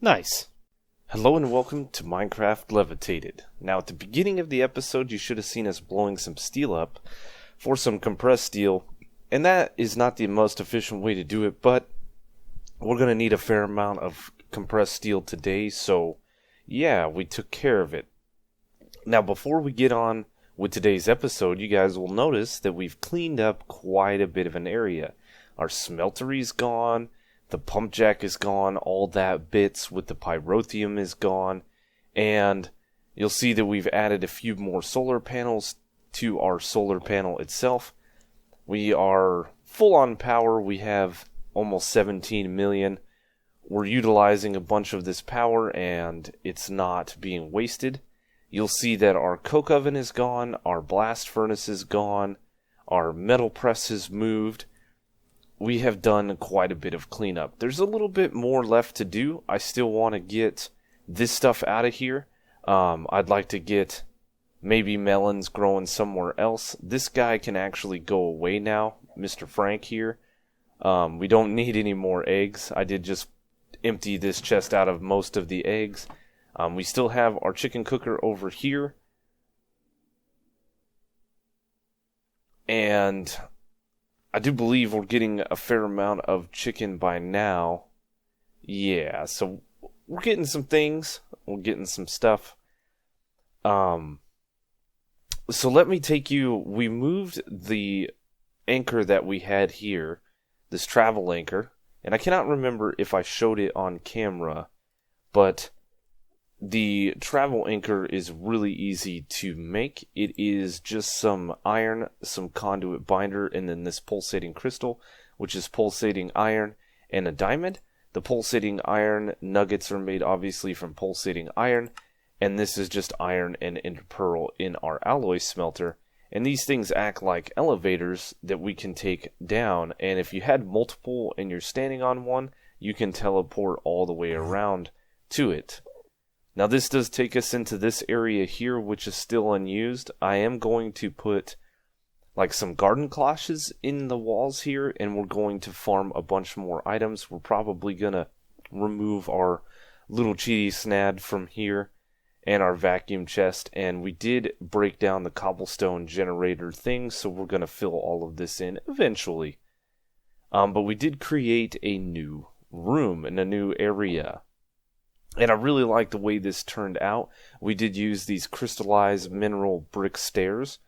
Nice. Hello and welcome to Minecraft Levitated. Now at the beginning of the episode you should have seen us blowing some steel up for some compressed steel, and that is not the most efficient way to do it, but we're going to need a fair amount of compressed steel today, so yeah, we took care of it. Now before we get on with today's episode, you guys will notice that we've cleaned up quite a bit of an area. Our smeltery's gone. The pump jack is gone, all that bits with the pyrotheum is gone, and you'll see that we've added a few more solar panels to our solar panel itself. We are full on power, we have almost 17 million. We're utilizing a bunch of this power and it's not being wasted. You'll see that our coke oven is gone, our blast furnace is gone, our metal press has moved. We have done quite a bit of cleanup. There's a little bit more left to do. I still want to get this stuff out of here. I'd like to get maybe melons growing somewhere else. This guy can actually go away now, Mr. Frank here. We don't need any more eggs. I did just empty this chest out of most of the eggs. We still have our chicken cooker over here. And I do believe we're getting a fair amount of chicken by now. Yeah, so we're getting some things. We're getting some stuff. So let me take you... We moved the anchor that we had here, this travel anchor, and I cannot remember if I showed it on camera, but the travel anchor is really easy to make. It is just some iron, some conduit binder, and then this pulsating crystal, which is pulsating iron and a diamond. The pulsating iron nuggets are made obviously from pulsating iron, and this is just iron and interpearl in our alloy smelter. And these things act like elevators that we can take down, and if you had multiple and you're standing on one, you can teleport all the way around to it. Now this does take us into this area here, which is still unused. I am going to put like some garden cloches in the walls here, and we're going to farm a bunch more items. We're probably going to remove our little cheaty snad from here and our vacuum chest, and we did break down the cobblestone generator thing, so we're going to fill all of this in eventually. But we did create a new room and a new area. And I really like the way this turned out. We did use these crystallized mineral brick stairs,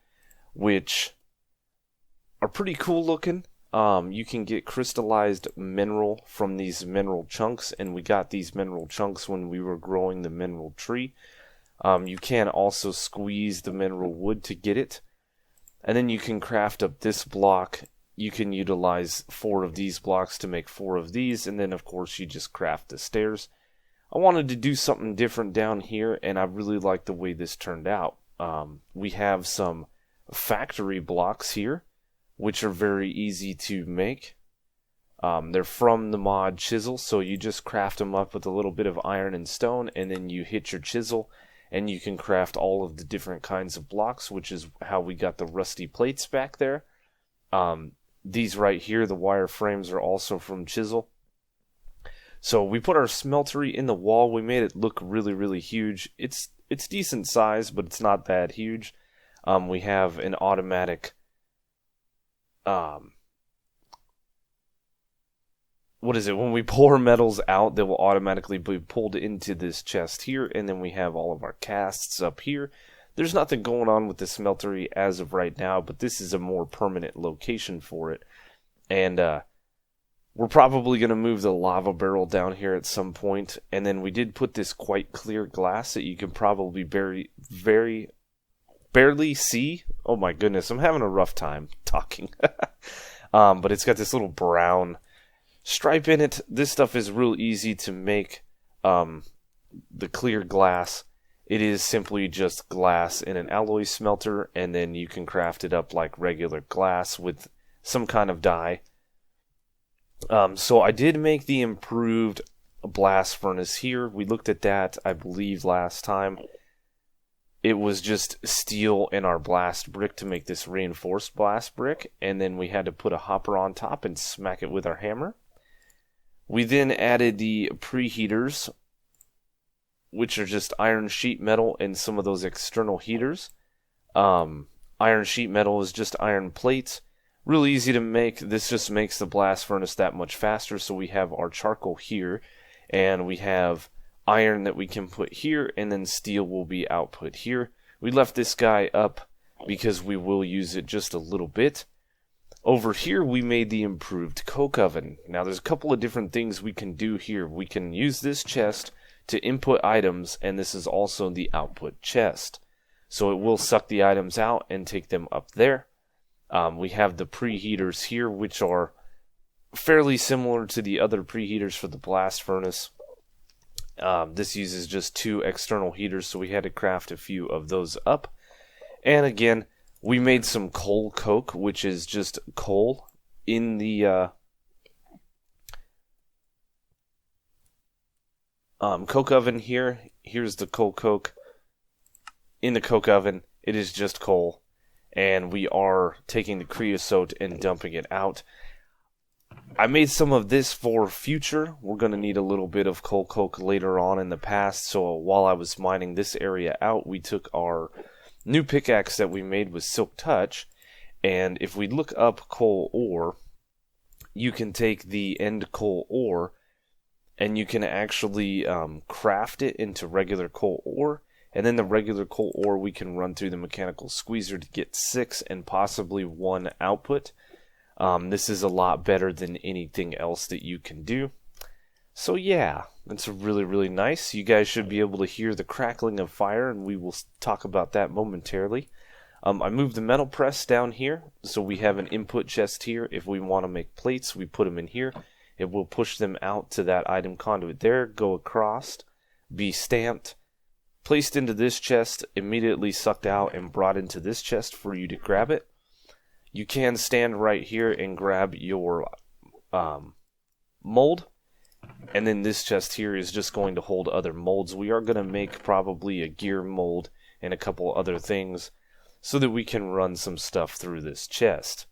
which are pretty cool looking. You can get crystallized mineral from these mineral chunks, and we got these mineral chunks when we were growing the mineral tree. You can also squeeze the mineral wood to get it. And then you can craft up this block. You can utilize 4 of these blocks to make 4 of these, and then of course you just craft the stairs. I wanted to do something different down here, and I really like the way this turned out. We have some factory blocks here, which are very easy to make. They're from the mod chisel, so you just craft them up with a little bit of iron and stone, and then you hit your chisel, and you can craft all of the different kinds of blocks, which is how we got the rusty plates back there. These right here, the wire frames, are also from chisel. So we put our smeltery in the wall. We made it look really, really huge. It's decent size, but it's not that huge. We have an automatic... what is it? When we pour metals out, they will automatically be pulled into this chest here, and then we have all of our casts up here. There's nothing going on with the smeltery as of right now, but this is a more permanent location for it. And, we're probably going to move the lava barrel down here at some point, and then we did put this quite clear glass that you can probably barely see. Oh my goodness, I'm having a rough time talking. But it's got this little brown stripe in it. This stuff is real easy to make, the clear glass. It is simply just glass in an alloy smelter, and then you can craft it up like regular glass with some kind of dye. So I did make the improved blast furnace here. We looked at that, I believe, last time. It was just steel and our blast brick to make this reinforced blast brick, and then we had to put a hopper on top and smack it with our hammer. We then added the preheaters which are just iron sheet metal and some of those external heaters. Iron sheet metal is just iron plates. Really easy to make. This just makes the blast furnace that much faster. So we have our charcoal here, and we have iron that we can put here, and then steel will be output here. We left this guy up because we will use it just a little bit. Over here, we made the improved coke oven. Now, there's a couple of different things we can do here. We can use this chest to input items, and this is also the output chest. So it will suck the items out and take them up there. We have the preheaters here, which are fairly similar to the other preheaters for the blast furnace. This uses just 2 external heaters, so we had to craft a few of those up. And again, we made some coal coke, which is just coal in the coke oven here. Here's the coal coke. In the coke oven, it is just coal. And we are taking the creosote and dumping it out. I made some of this for future. We're going to need a little bit of coal coke later on in the past. So while I was mining this area out, we took our new pickaxe that we made with Silk Touch. And if we look up coal ore, you can take the end coal ore and you can actually craft it into regular coal ore. And then the regular coal ore we can run through the mechanical squeezer to get 6 and possibly 1 output. This is a lot better than anything else that you can do. So yeah, it's really, really nice. You guys should be able to hear the crackling of fire, and we will talk about that momentarily. I moved the metal press down here, so we have an input chest here. If we want to make plates, we put them in here. It will push them out to that item conduit there, go across, be stamped, placed into this chest, immediately sucked out and brought into this chest for you to grab it. You can stand right here and grab your mold. And then this chest here is just going to hold other molds. We are going to make probably a gear mold and a couple other things so that we can run some stuff through this chest.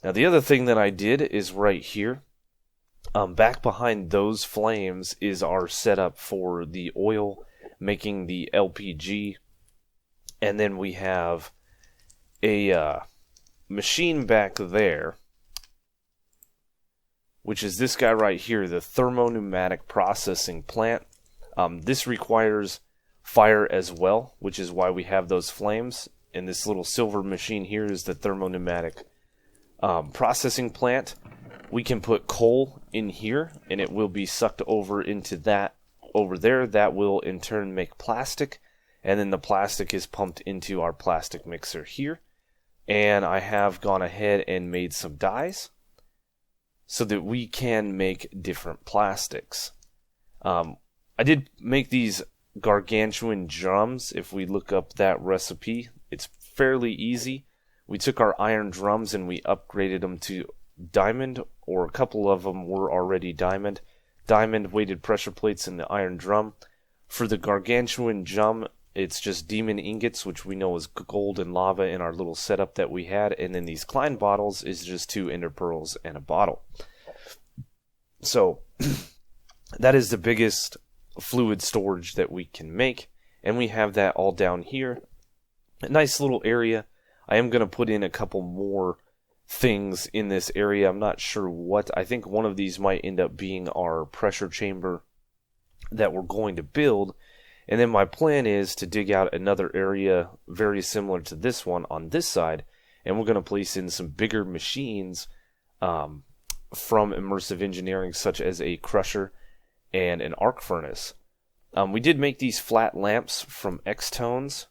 Now the other thing that I did is right here. Back behind those flames is our setup for the oil, making the LPG. And then we have a machine back there, which is this guy right here, the Pneumatic processing plant. This requires fire as well, which is why we have those flames. And this little silver machine here is the Pneumatic processing plant. We can put coal in here, and it will be sucked over into that over there. That will in turn make plastic, and then the plastic is pumped into our plastic mixer here. And I have gone ahead and made some dyes so that we can make different plastics. I did make these gargantuan drums. If we look up that recipe, it's fairly easy. We took our iron drums and we upgraded them to diamond, or a couple of them were already diamond. Diamond weighted pressure plates in the iron drum. For the gargantuan drum, it's just demon ingots, which we know is gold and lava in our little setup that we had. And then these Klein bottles is just 2 ender pearls and a bottle. So that is the biggest fluid storage that we can make. And we have that all down here. A nice little area. I am going to put in a couple more things in this area. I'm not sure what. I think one of these might end up being our pressure chamber that we're going to build. And then my plan is to dig out another area very similar to this one on this side. And we're going to place in some bigger machines from immersive engineering, such as a crusher and an arc furnace. We did make these flat lamps from X-Tones.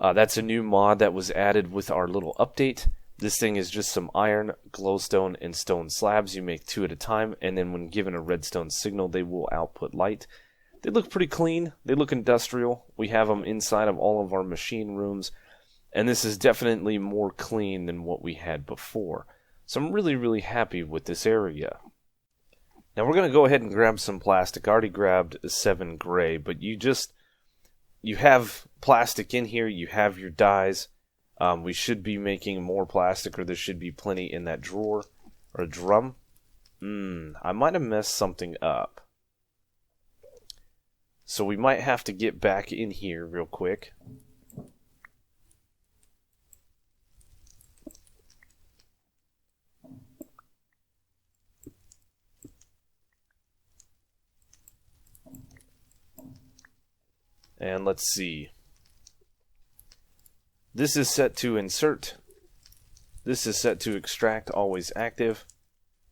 That's a new mod that was added with our little update. This thing is just some iron, glowstone, and stone slabs. You make 2 at a time, and then when given a redstone signal, they will output light. They look pretty clean. They look industrial. We have them inside of all of our machine rooms, and this is definitely more clean than what we had before. So I'm really, really happy with this area. Now we're going to go ahead and grab some plastic. I already grabbed 7 gray, but you have plastic in here. You have your dyes. We should be making more plastic, or there should be plenty in that drawer or drum. I might have messed something up. So we might have to get back in here real quick. And let's see. This is set to insert. This is set to extract, always active.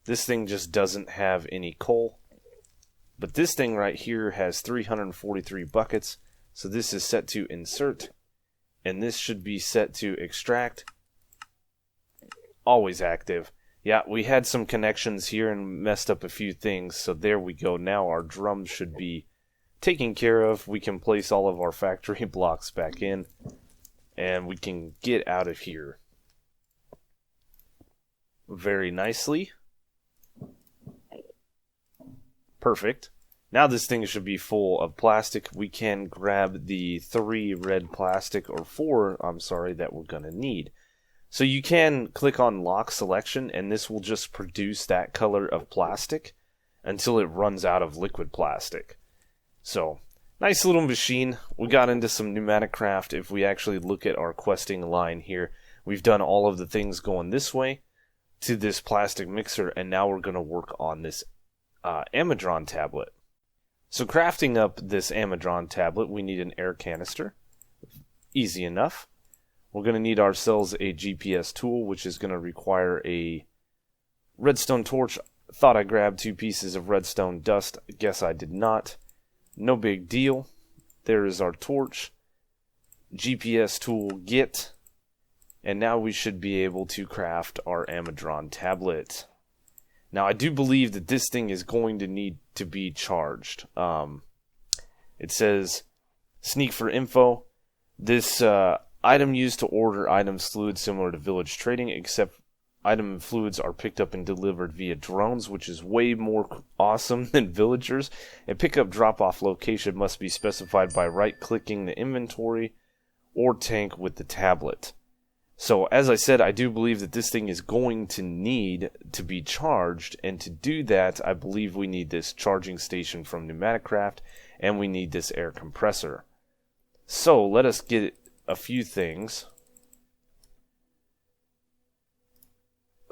This thing just doesn't have any coal. But this thing right here has 343 buckets. So this is set to insert. And this should be set to extract, always active. Yeah, we had some connections here and messed up a few things. So there we go. Now our drums should be taken care of. We can place all of our factory blocks back in. And we can get out of here very nicely. Perfect. Now this thing should be full of plastic. We can grab the 3 red plastic, or 4, I'm sorry, that we're going to need. So you can click on lock selection, and this will just produce that color of plastic until it runs out of liquid plastic. So, nice little machine. We got into some pneumatic craft. If we actually look at our questing line here, we've done all of the things going this way to this plastic mixer, and now we're going to work on this Amidron tablet. So crafting up this Amidron tablet, we need an air canister. Easy enough. We're going to need ourselves a GPS tool, which is going to require a redstone torch. Thought I grabbed 2 pieces of redstone dust. Guess I did not. No big deal. There is our torch. GPS tool get. And now we should be able to craft our Amidron tablet. Now I do believe that this thing is going to need to be charged. It says, sneak for info. This item used to order items fluid similar to village trading, except item and fluids are picked up and delivered via drones, which is way more awesome than villagers. A pickup drop-off location must be specified by right-clicking the inventory or tank with the tablet. So, as I said, I do believe that this thing is going to need to be charged, and to do that, I believe we need this charging station from Pneumatic Craft, and we need this air compressor. So, let us get a few things.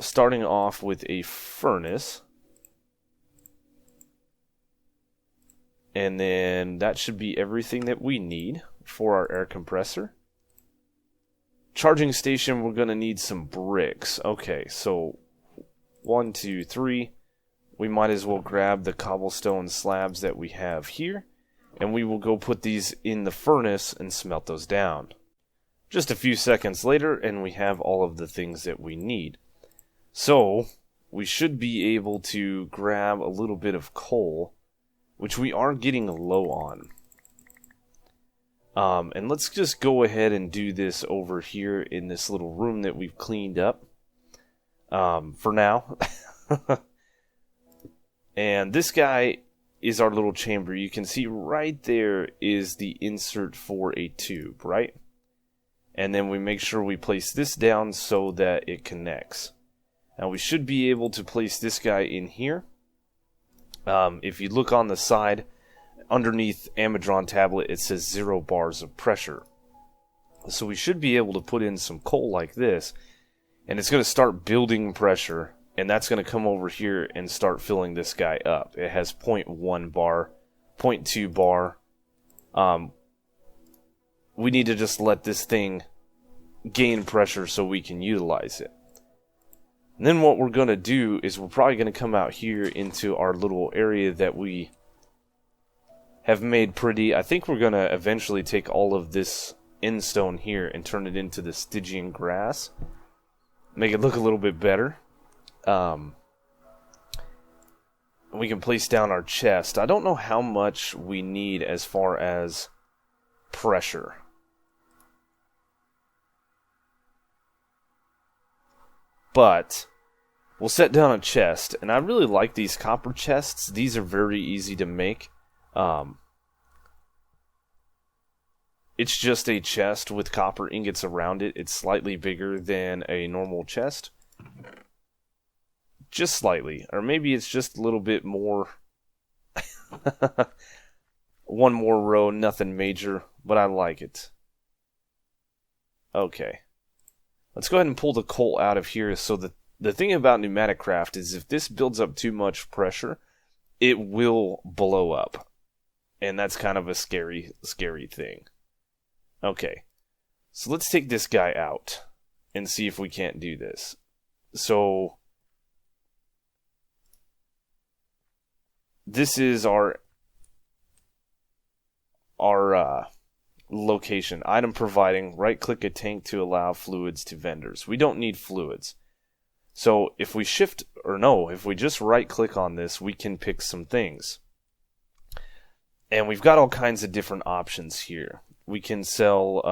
Starting off with a furnace. And then that should be everything that we need for our air compressor. Charging station, we're going to need some bricks. Okay, so 1, 2, 3. We might as well grab the cobblestone slabs that we have here. And we will go put these in the furnace and smelt those down. Just a few seconds later, and we have all of the things that we need. So, we should be able to grab a little bit of coal, which we are getting low on. And let's just go ahead and do this over here in this little room that we've cleaned up. For now. And this guy is our little chamber. You can see right there is the insert for a tube, right? And then we make sure we place this down so that it connects. Now we should be able to place this guy in here. If you look on the side, underneath Amidron tablet, it says 0 bars of pressure. So we should be able to put in some coal like this, and it's going to start building pressure, and that's going to come over here and start filling this guy up. It has 0.1 bar, 0.2 bar. We need to just let this thing gain pressure so we can utilize it. And then what we're going to do is we're probably going to come out here into our little area that we have made pretty. I think we're going to eventually take all of this endstone here and turn it into the Stygian grass. Make it look a little bit better. We can place down our chest. I don't know how much we need as far as pressure. But we'll set down a chest, and I really like these copper chests. These are very easy to make. It's just a chest with copper ingots around it. It's slightly bigger than a normal chest. Just slightly. Or maybe it's just a little bit more... One more row, nothing major, but I like it. Okay. Let's go ahead and pull the coal out of here. So the thing about pneumatic craft is if this builds up too much pressure, it will blow up. And that's kind of a scary thing. Okay. So let's take this guy out and see if we can't do this. So this is our location. Item providing. Right-click a tank to allow fluids to vendors. We don't need fluids. So if we if we just right-click on this, we can pick some things. And we've got all kinds of different options here. We can sell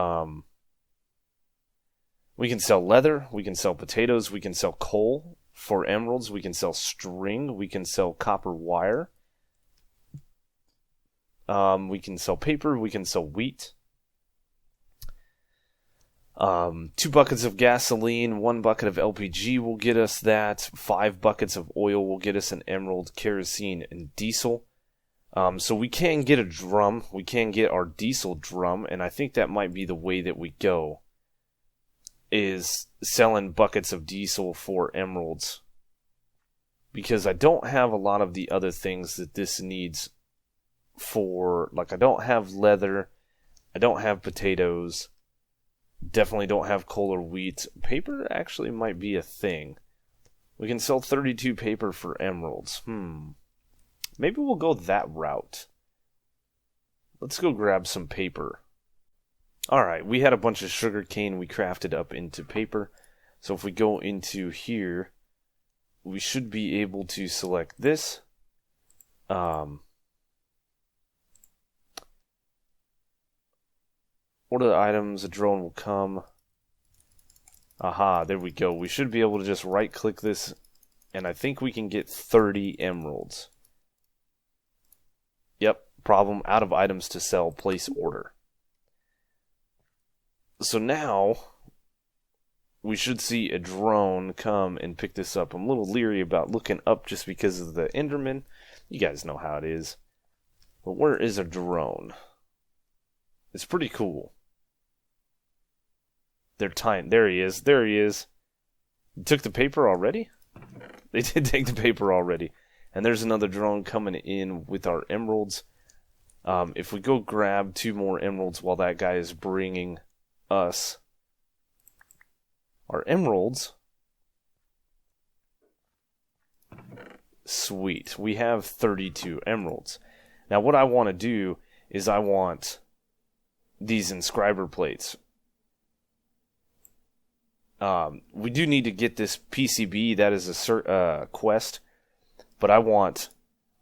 leather, we can sell potatoes, we can sell coal for emeralds, we can sell string, we can sell copper wire. We can sell paper, we can sell wheat. 2 buckets of gasoline, 1 bucket of LPG will get us that. 5 buckets of oil will get us an emerald, kerosene, and diesel. So we can get a drum. We can get our diesel drum, and I think that might be the way that we go, is selling buckets of diesel for emeralds. Because I don't have a lot of the other things that this needs for, like I don't have leather, I don't have potatoes, definitely don't have coal or wheat. Paper actually might be a thing. We can sell 32 paper for emeralds. Maybe we'll go that route. Let's go grab some paper. Alright, we had a bunch of sugar cane we crafted up into paper. So if we go into here, we should be able to select this. Order the items, a drone will come. Aha, there we go. We should be able to just right click this, and I think we can get 30 emeralds. Yep, problem, out of items to sell, place order. So now, we should see a drone come and pick this up. I'm a little leery about looking up just because of the Enderman. You guys know how it is. But where is a drone? It's pretty cool. They're tiny. There he is. There he is. You took the paper already? They did take the paper already. And there's another drone coming in with our emeralds. If we go grab 2 more emeralds while that guy is bringing us our emeralds. Sweet. We have 32 emeralds. Now what I want to do is I want these inscriber plates. We do need to get this PCB. That is a quest. But I want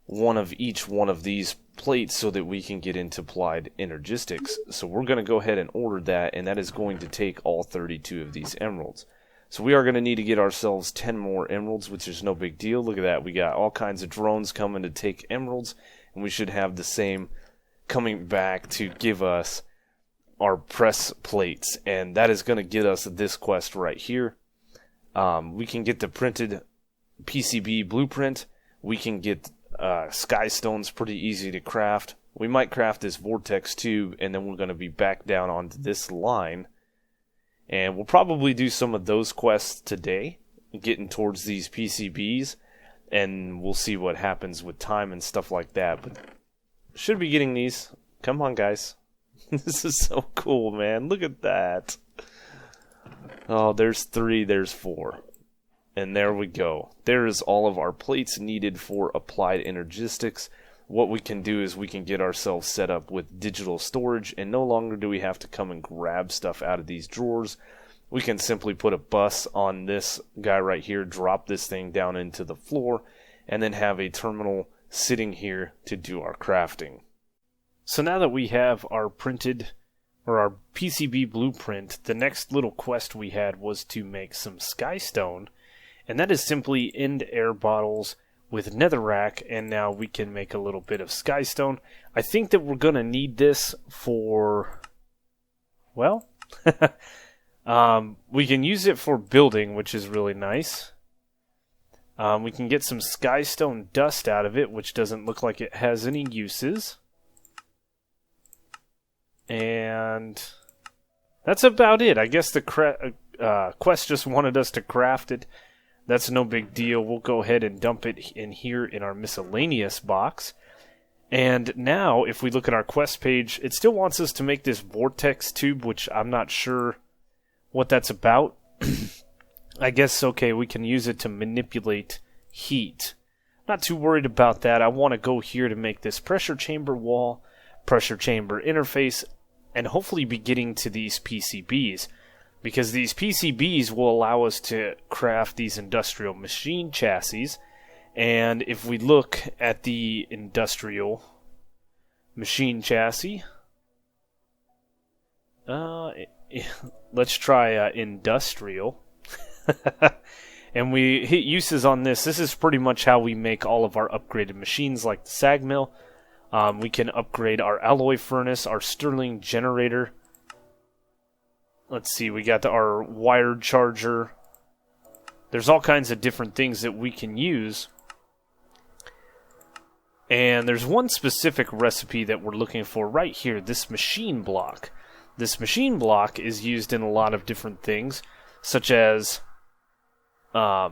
one of each one of these plates so that we can get into applied energistics. So we're going to go ahead and order that, and that is going to take all 32 of these emeralds. So we are going to need to get ourselves 10 more emeralds, which is no big deal. Look at that. We got all kinds of drones coming to take emeralds, and we should have the same coming back to give us our press plates, and that is going to get us this quest right here. We can get the printed PCB blueprint. We can get sky stones, pretty easy to craft. We might craft this vortex tube, and then we're going to be back down onto this line. And we'll probably do some of those quests today, getting towards these PCBs, and we'll see what happens with time and stuff like that. But should be getting these. Come on, guys. This is so cool, man. Look at that. Oh, there's 3, there's 4. And there we go. There is all of our plates needed for applied energistics. What we can do is we can get ourselves set up with digital storage, and no longer do we have to come and grab stuff out of these drawers. We can simply put a bus on this guy right here, drop this thing down into the floor, and then have a terminal sitting here to do our crafting. So now that we have our printed, or our PCB blueprint, the next little quest we had was to make some skystone, and that is simply end air bottles with netherrack, and now we can make a little bit of skystone. I think that we're going to need this for, well, we can use it for building, which is really nice. We can get some skystone dust out of it, which doesn't look like it has any uses. And that's about it. I guess the quest just wanted us to craft it. That's no big deal. We'll go ahead and dump it in here in our miscellaneous box. And now, if we look at our quest page, it still wants us to make this vortex tube, which I'm not sure what that's about. I guess, okay, we can use it to manipulate heat. Not too worried about that. I want to go here to make this pressure chamber wall, pressure chamber interface, and hopefully be getting to these PCBs. Because these PCBs will allow us to craft these industrial machine chassis. And if we look at the industrial machine chassis, let's try industrial. And we hit uses on this. This is pretty much how we make all of our upgraded machines, like the sag mill. We can upgrade our alloy furnace, our Stirling generator. Let's see, we got our wired charger. There's all kinds of different things that we can use. And there's one specific recipe that we're looking for right here, this machine block. This machine block is used in a lot of different things, such as... let's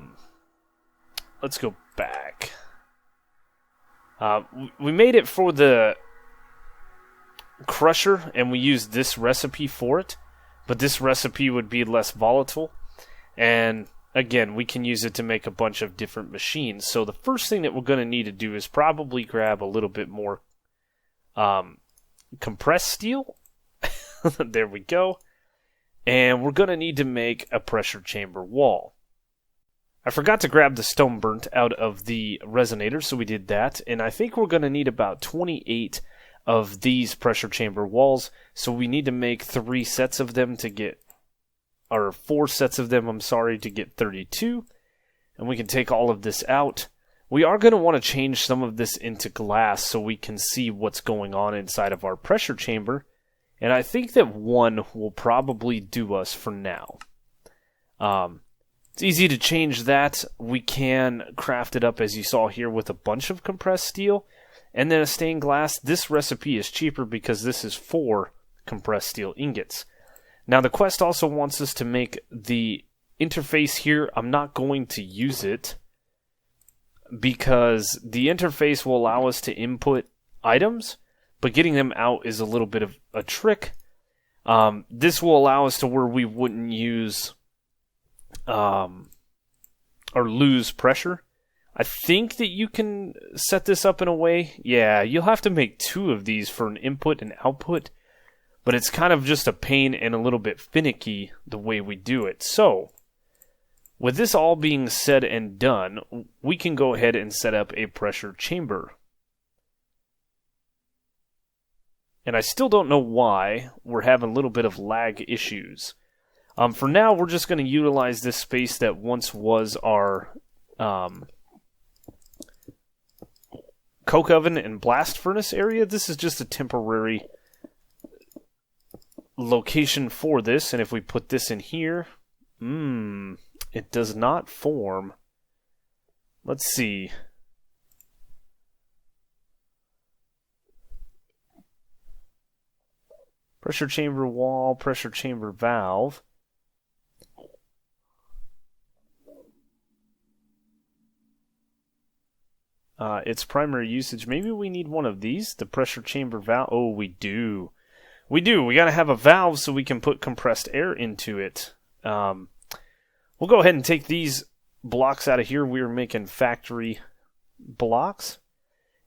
go back. We made it for the crusher, and we used this recipe for it. But this recipe would be less volatile. And again, we can use it to make a bunch of different machines. So the first thing that we're going to need to do is probably grab a little bit more compressed steel. There we go. And we're going to need to make a pressure chamber wall. I forgot to grab the stone burnt out of the resonator, so we did that. And I think we're going to need about 28 of these pressure chamber walls, so we need to make 3 sets of them to get, or 4 sets of them, I'm sorry, to get 32, and we can take all of this out. We are going to want to change some of this into glass so we can see what's going on inside of our pressure chamber, and I think that 1 will probably do us for now. It's easy to change that. We can craft it up, as you saw here, with a bunch of compressed steel. And then a stained glass. This recipe is cheaper because this is 4 compressed steel ingots. Now the quest also wants us to make the interface here. I'm not going to use it because the interface will allow us to input items, but getting them out is a little bit of a trick. This will allow us to where we wouldn't use or lose pressure. I think that you can set this up in a way. Yeah, you'll have to make 2 of these for an input and output, but it's kind of just a pain and a little bit finicky the way we do it. So, with this all being said and done, we can go ahead and set up a pressure chamber. And I still don't know why we're having a little bit of lag issues. For now, we're just going to utilize this space that once was our coke oven and blast furnace area. This is just a temporary location for this, and if we put this in here, it does not form. Let's see. Pressure chamber wall, pressure chamber valve. Its primary usage. Maybe we need one of these. The pressure chamber valve. Oh, we do. We do. We got to have a valve so we can put compressed air into it. We'll go ahead and take these blocks out of here. We are making factory blocks.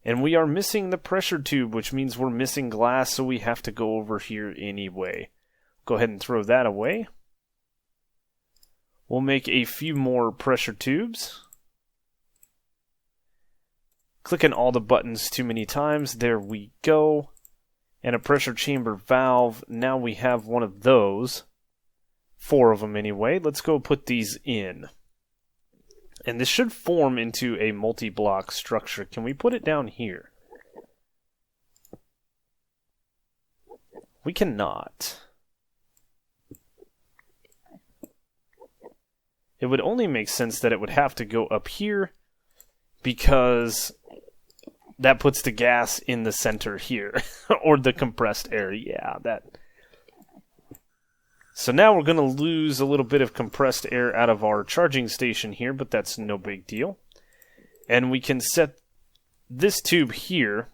And we are missing the pressure tube, which means we're missing glass, so we have to go over here anyway. Go ahead and throw that away. We'll make a few more pressure tubes. Clicking all the buttons too many times. There we go. And a pressure chamber valve. Now we have one of those. 4 of them anyway. Let's go put these in. And this should form into a multi-block structure. Can we put it down here? We cannot. It would only make sense that it would have to go up here because that puts the gas in the center here. Or the compressed air. Yeah, that. So now we're going to lose a little bit of compressed air out of our charging station here, but that's no big deal. And we can set this tube here.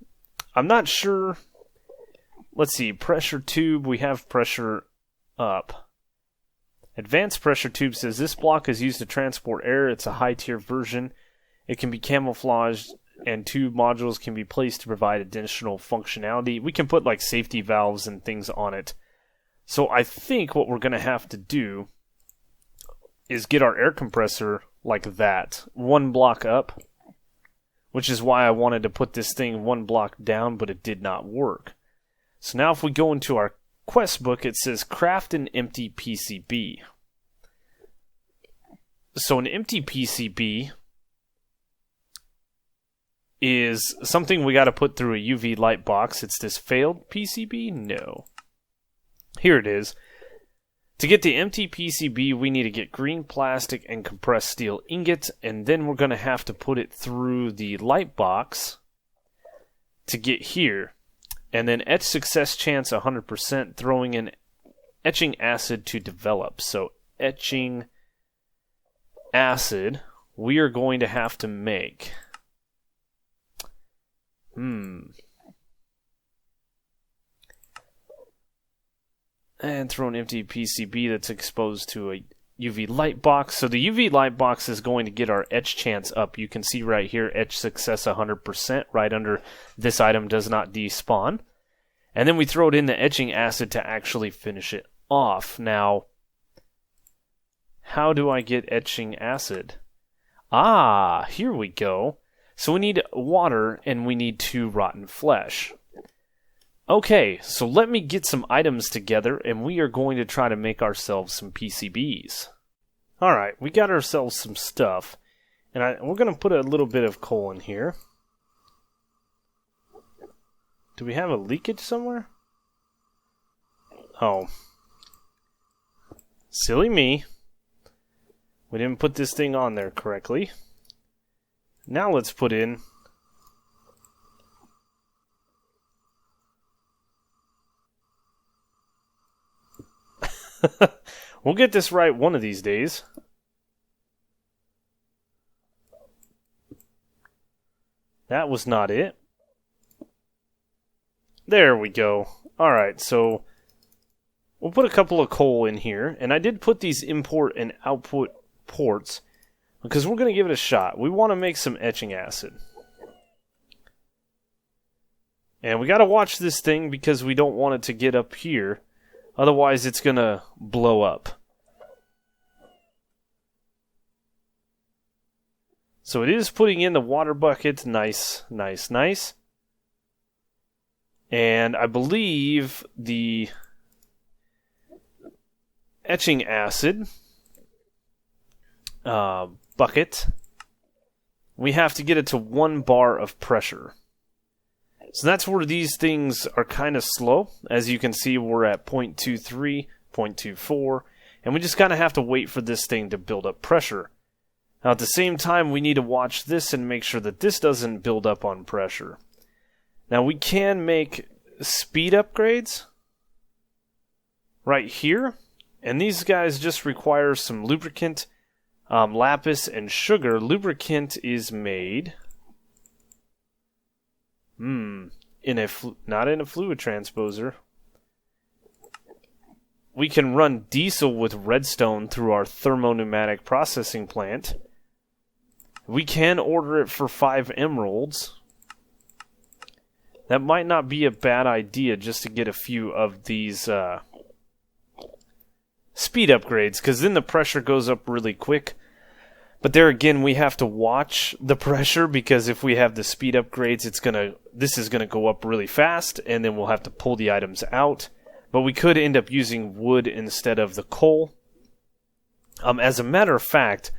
I'm not sure. Let's see. Pressure tube. We have pressure up. Advanced pressure tube says this block is used to transport air. It's a high tier version. It can be camouflaged, and tube modules can be placed to provide additional functionality. We can put like safety valves and things on it. So I think what we're going to have to do is get our air compressor like that, one block up, which is why I wanted to put this thing one block down, but it did not work. So now if we go into our quest book, it says craft an empty PCB. So an empty PCB is something we got to put through a UV light box. It's this failed PCB? No. Here it is. To get the empty PCB, we need to get green plastic and compressed steel ingot, and then we're going to have to put it through the light box to get here. And then etch success chance 100%, throwing in etching acid to develop. So etching acid, we are going to have to make. And throw an empty PCB that's exposed to a UV light box. So the UV light box is going to get our etch chance up. You can see right here, etch success 100%, right under this item does not despawn. And then we throw it in the etching acid to actually finish it off. Now, how do I get etching acid? Ah, here we go. So we need water and we need 2 rotten flesh. Okay, so let me get some items together and we are going to try to make ourselves some PCBs. Alright, we got ourselves some stuff. And we're going to put a little bit of coal in here. Do we have a leakage somewhere? Oh. Silly me. We didn't put this thing on there correctly. Now let's put in we'll get this right one of these days. That was not it. There we go. Alright, so we'll put a couple of coal in here. And I did put these import and output ports because we're going to give it a shot. We want to make some etching acid. And we got to watch this thing because we don't want it to get up here. Otherwise, it's going to blow up. So it is putting in the water bucket. Nice, nice, nice. And I believe the etching acid bucket, we have to get it to 1 bar of pressure. So that's where these things are kind of slow. As you can see, we're at 0.23, 0.24, and we just kind of have to wait for this thing to build up pressure. Now at the same time, we need to watch this and make sure that this doesn't build up on pressure. Now we can make speed upgrades right here, and these guys just require some lubricant, lapis, and sugar. Lubricant is made not in a fluid transposer. We can run diesel with redstone through our pneumatic processing plant. We can order it for 5 emeralds. That might not be a bad idea just to get a few of these speed upgrades, because then the pressure goes up really quick. But there again, we have to watch the pressure, because if we have the speed upgrades, this is gonna go up really fast, and then we'll have to pull the items out. But we could end up using wood instead of the coal. As a matter of fact,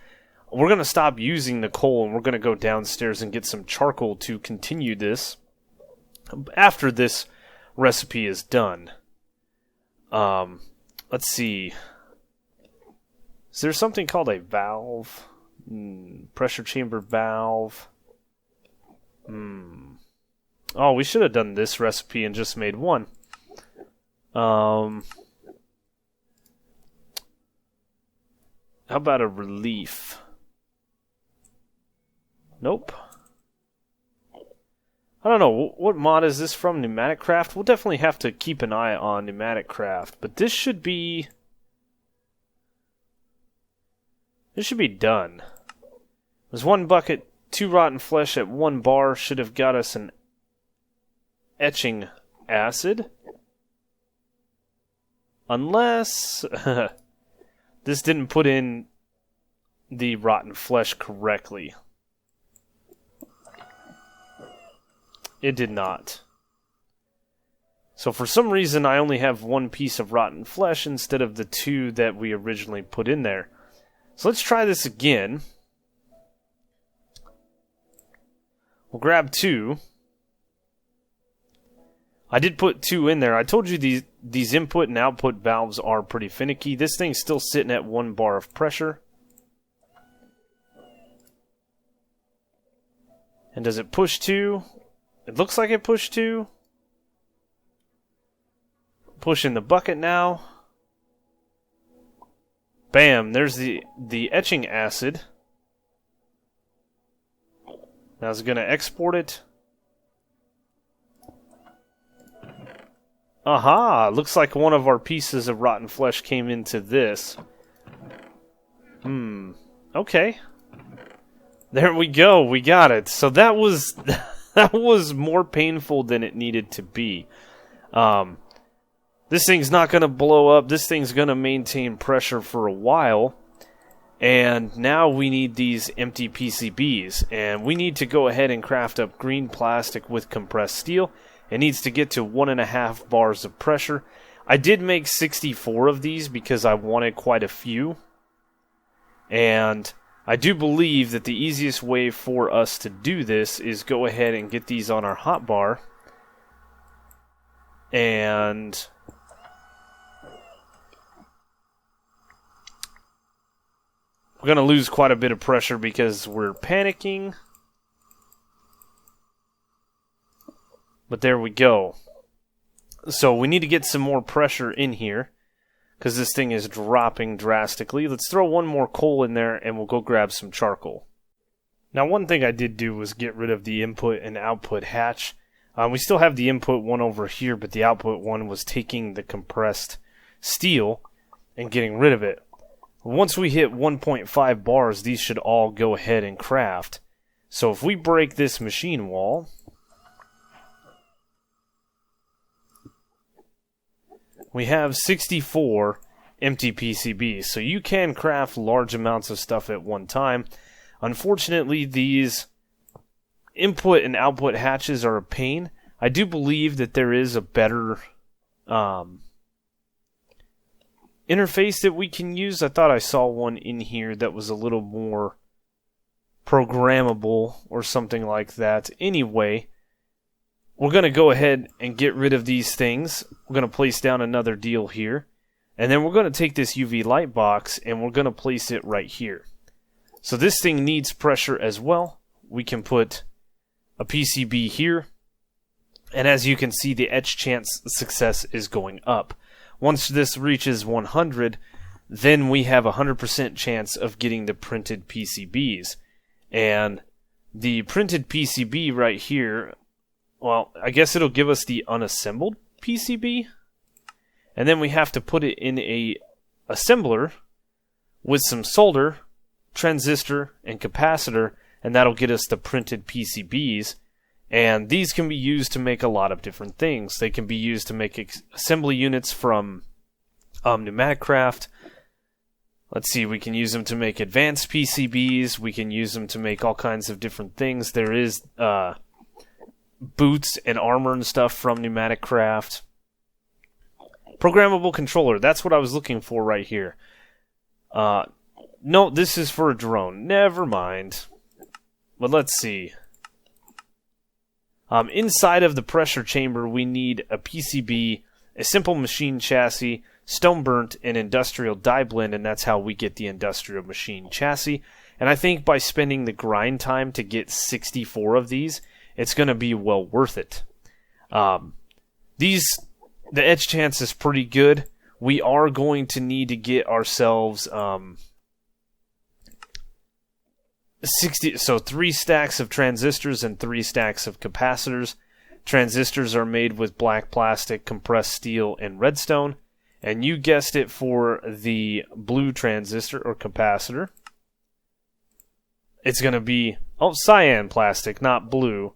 we're gonna stop using the coal, and we're gonna go downstairs and get some charcoal to continue this after this recipe is done. Let's see. Is there something called a valve? Pressure chamber valve. Oh, we should have done this recipe and just made one. How about a relief? Nope. I don't know, what mod is this from? Pneumatic Craft? We'll definitely have to keep an eye on Pneumatic Craft, but this should be... This should be done. There's 1 bucket, 2 rotten flesh at 1 bar should have got us an etching acid. Unless... this didn't put in the rotten flesh correctly. It did not. So for some reason I only have 1 piece of rotten flesh instead of the 2 that we originally put in there. So let's try this again. We'll grab 2. I did put 2 in there. I told you these input and output valves are pretty finicky. This thing's still sitting at 1 bar of pressure. And does it push 2? It looks like it pushed 2. Push in the bucket now. Bam, there's the etching acid. Now I was going to export it. Aha! Looks like one of our pieces of rotten flesh came into this. Okay. There we go, we got it. So that was... that was more painful than it needed to be. This thing's not going to blow up. This thing's going to maintain pressure for a while. And now we need these empty PCBs. And we need to go ahead and craft up green plastic with compressed steel. It needs to get to 1.5 bars of pressure. I did make 64 of these because I wanted quite a few. And I do believe that the easiest way for us to do this is go ahead and get these on our hotbar. And we're going to lose quite a bit of pressure because we're panicking. But there we go. So we need to get some more pressure in here, because this thing is dropping drastically. Let's throw 1 more coal in there and we'll go grab some charcoal. Now one thing I did do was get rid of the input and output hatch. We still have the input one over here, but the output one was taking the compressed steel and getting rid of it. Once we hit 1.5 bars, these should all go ahead and craft. So if we break this machine wall... we have 64 empty PCBs, so you can craft large amounts of stuff at one time. Unfortunately, these input and output hatches are a pain. I do believe that there is a better interface that we can use. I thought I saw one in here that was a little more programmable or something like that. Anyway, we're going to go ahead and get rid of these things. We're going to place down another deal here. And then we're going to take this UV light box and we're going to place it right here. So this thing needs pressure as well. We can put a PCB here. And as you can see, the etch chance success is going up. Once this reaches 100, then we have a 100% chance of getting the printed PCBs. And the printed PCB right here... well, I guess it'll give us the unassembled PCB. And then we have to put it in a assembler with some solder, transistor, and capacitor, and that'll get us the printed PCBs. And these can be used to make a lot of different things. They can be used to make assembly units from Pneumatic Craft. Let's see, we can use them to make advanced PCBs. We can use them to make all kinds of different things. There is... boots and armor and stuff from Pneumatic Craft. Programmable controller, that's what I was looking for right here. No, this is for a drone. Never mind. But let's see. Inside of the pressure chamber, we need a PCB, a simple machine chassis, stone burnt, and industrial die blend, and that's how we get the industrial machine chassis. And I think by spending the grind time to get 64 of these, it's going to be well worth it. The etch chance is pretty good. We are going to need to get ourselves 3 stacks of transistors and 3 stacks of capacitors. Transistors are made with black plastic, compressed steel, and redstone. And you guessed it, for the blue transistor or capacitor, it's going to be cyan plastic, not blue,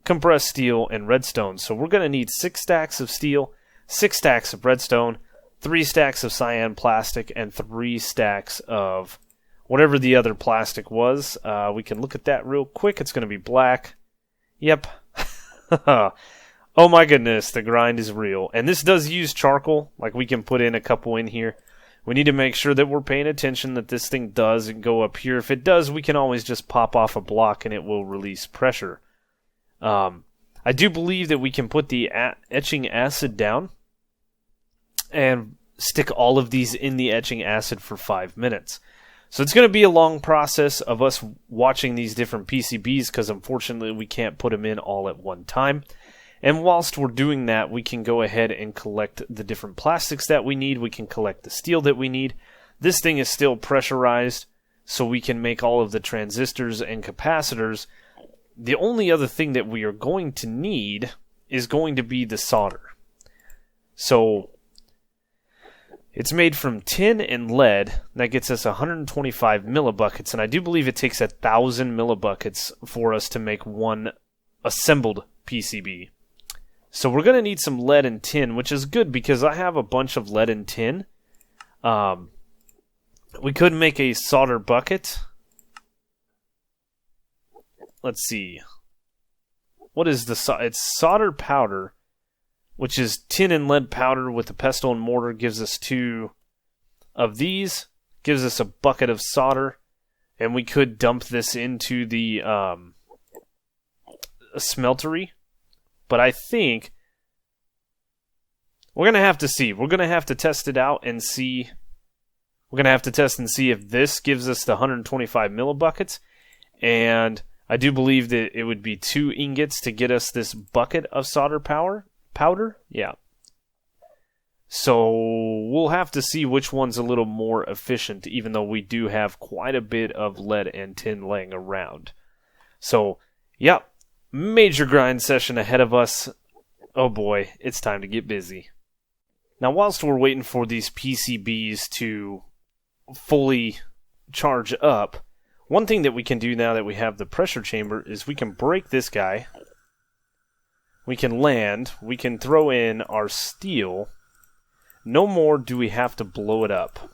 compressed steel, and redstone. So we're going to need 6 stacks of steel, 6 stacks of redstone, 3 stacks of cyan plastic, and 3 stacks of whatever the other plastic was. We can look at that real quick. It's going to be black. Yep. Oh my goodness, the grind is real. And this does use charcoal. Like, we can put in a couple in here. We need to make sure that we're paying attention that this thing doesn't go up here. If it does, we can always just pop off a block and it will release pressure. I do believe that we can put the etching acid down and stick all of these in the etching acid for 5 minutes. So it's going to be a long process of us watching these different PCBs, because unfortunately we can't put them in all at one time. And whilst we're doing that, we can go ahead and collect the different plastics that we need. We can collect the steel that we need. This thing is still pressurized, so we can make all of the transistors and capacitors. The only other thing that we are going to need is going to be the solder. So it's made from tin and lead. That gets us 125 millibuckets, and I do believe it takes 1,000 millibuckets for us to make one assembled PCB. So we're going to need some lead and tin, which is good because I have a bunch of lead and tin. We could make a solder bucket. Let's see. What is it's solder powder, which is tin and lead powder with a pestle and mortar. Gives us 2 of these. Gives us a bucket of solder. And we could dump this into the smeltery. But I think we're going to have to see. We're going to have to test it out and see. We're going to have to test and see if this gives us the 125 millibuckets. And I do believe that it would be 2 ingots to get us this bucket of solder powder. Yeah. So we'll have to see which one's a little more efficient, even though we do have quite a bit of lead and tin laying around. So, yeah. Major grind session ahead of us. Oh boy, it's time to get busy. Now, whilst we're waiting for these PCBs to fully charge up, one thing that we can do now that we have the pressure chamber is we can break this guy. We can land. We can throw in our steel. No more do we have to blow it up.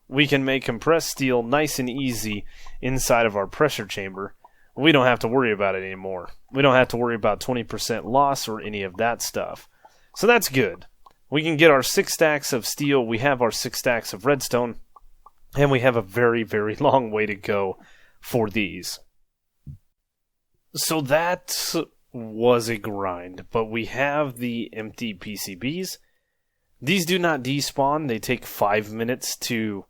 We can make compressed steel nice and easy inside of our pressure chamber. We don't have to worry about it anymore. We don't have to worry about 20% loss or any of that stuff. So that's good. We can get our 6 stacks of steel. We have our 6 stacks of redstone. And we have a very, very long way to go for these. So that was a grind. But we have the empty PCBs. These do not despawn. They take 5 minutes to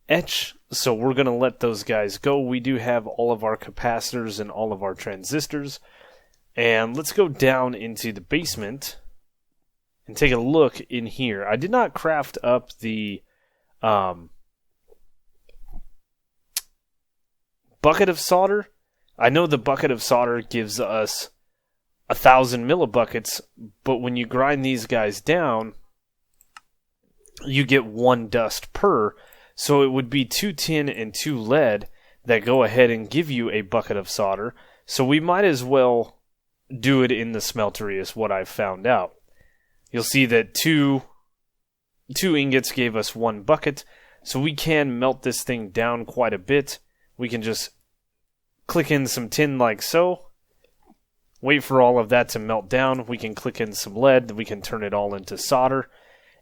etch, so we're going to let those guys go. We do have all of our capacitors and all of our transistors. And let's go down into the basement and take a look in here. I did not craft up the bucket of solder. I know the bucket of solder gives us 1,000 millibuckets, but when you grind these guys down, you get 1 dust per. So it would be 2 tin and 2 lead that go ahead and give you a bucket of solder. So we might as well do it in the smeltery, is what I've found out. You'll see that two ingots gave us 1 bucket. So we can melt this thing down quite a bit. We can just click in some tin like so. Wait for all of that to melt down. We can click in some lead. We can turn it all into solder.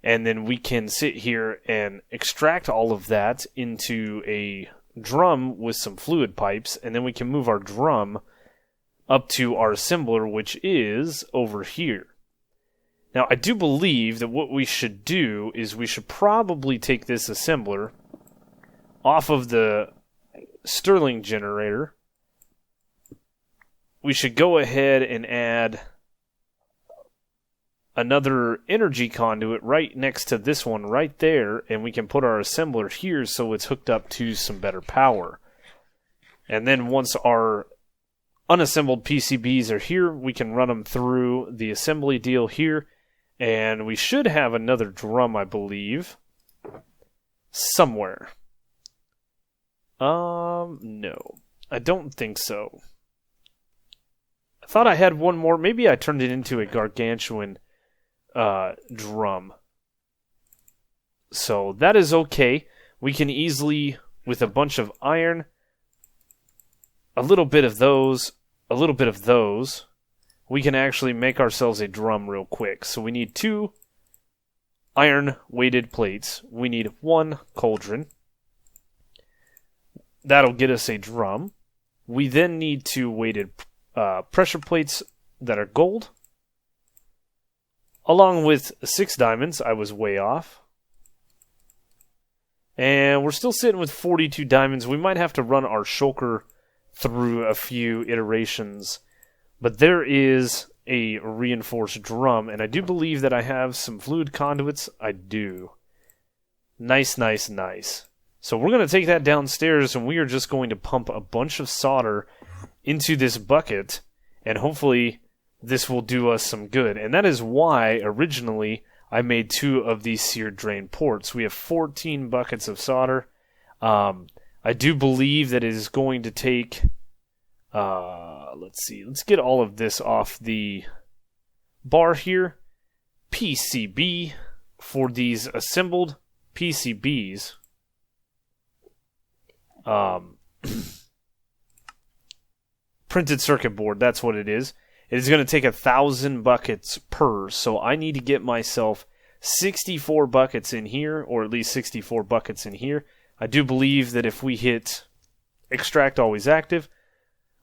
And then we can sit here and extract all of that into a drum with some fluid pipes. And then we can move our drum up to our assembler, which is over here. Now, I do believe that what we should do is we should probably take this assembler, off of the Stirling generator, we should go ahead and add another energy conduit right next to this one right there, and we can put our assembler here so it's hooked up to some better power. And then once our unassembled PCBs are here, we can run them through the assembly deal here, and we should have another drum, I believe, somewhere. No, I don't think so. I thought I had one more. Maybe I turned it into a gargantuan drum. So that is okay. We can easily, with a bunch of iron, a little bit of those, we can actually make ourselves a drum real quick. So we need 2 iron-weighted plates. We need 1 cauldron. That'll get us a drum. We then need 2 weighted pressure plates that are gold, along with 6 diamonds. I was way off. And we're still sitting with 42 diamonds. We might have to run our shulker through a few iterations. But there is a reinforced drum, and I do believe that I have some fluid conduits. I do. Nice, nice, nice. So we're going to take that downstairs, and we are just going to pump a bunch of solder into this bucket, and hopefully this will do us some good. And that is why, originally, I made 2 of these seared drain ports. We have 14 buckets of solder. I do believe that it is going to take... let's see. Let's get all of this off the bar here. PCB for these assembled PCBs. Printed circuit board, that's what it is. It is going to take 1,000 buckets per, so I need to get myself 64 buckets in here, or at least 64 buckets in here. I do believe that if we hit extract always active,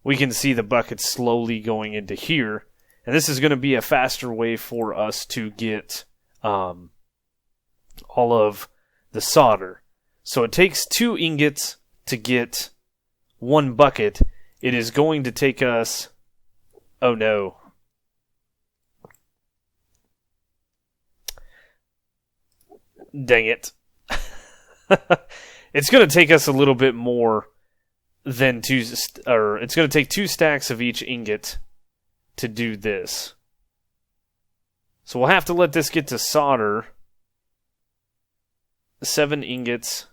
we can see the buckets slowly going into here. And this is going to be a faster way for us to get all of the solder. So it takes 2 ingots to get 1 bucket. It is going to take us... Oh no. Dang it. It's going to take us a little bit more than it's going to take 2 stacks of each ingot to do this. So we'll have to let this get to solder. 7 ingots.